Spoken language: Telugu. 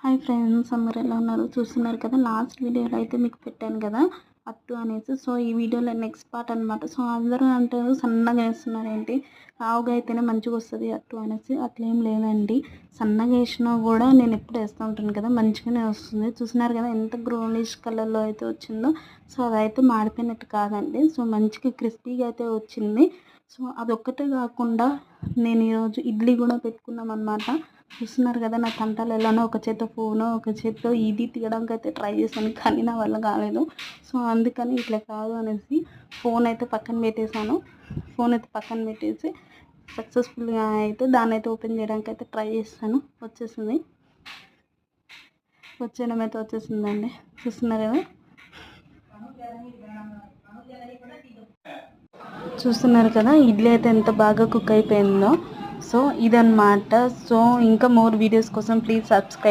హాయ్ ఫ్రెండ్స్, అందరూ ఎలా ఉన్నారు? చూస్తున్నారు కదా, లాస్ట్ వీడియోలో అయితే మీకు పెట్టాను కదా అట్టు అనేసి. సో ఈ వీడియోలో నెక్స్ట్ పార్ట్ అనమాట. సో అందరూ అంటారు సన్నగా వేస్తున్నారు ఏంటి, లావుగా అయితేనే మంచిగా వస్తుంది అట్టు అనేసి. అట్లేం లేదండి, సన్నగా వేసినా కూడా నేను ఎప్పుడు వేస్తూ ఉంటాను కదా, మంచిగానే వస్తుంది. చూస్తున్నారు కదా ఎంత గ్రోనిష్ కలర్లో అయితే వచ్చిందో. సో అదైతే మాడిపోయినట్టు కాదండి, సో మంచిగా క్రిస్పీగా అయితే వచ్చింది. సో అదొక్కటే కాకుండా నేను ఈరోజు ఇడ్లీ కూడా పెట్టుకున్నాం అనమాట. చూస్తున్నారు కదా నా తంటాలు ఎలానో, ఒక చేత్తో ఫోను ఒక చేత్తో ఇది తీయడానికి అయితే ట్రై చేశాను, కానీ నా వల్ల కాలేదు. సో అందుకని ఇట్లా కాదు అనేసి ఫోన్ అయితే పక్కన పెట్టేశాను. ఫోన్ అయితే పక్కన పెట్టేసి సక్సెస్ఫుల్గా అయితే దాన్ని అయితే ఓపెన్ చేయడానికి అయితే ట్రై చేస్తాను. వచ్చేయడం అయితే వచ్చేసిందండి. చూస్తున్నారు కదా, ఇడ్లీ అయితే ఎంత బాగా కుక్ అయిపోయిందో. సో ఇదన్నమాట. సో ఇంకా మోర్ వీడియోస్ కోసం ప్లీజ్ సబ్స్క్రైబ్.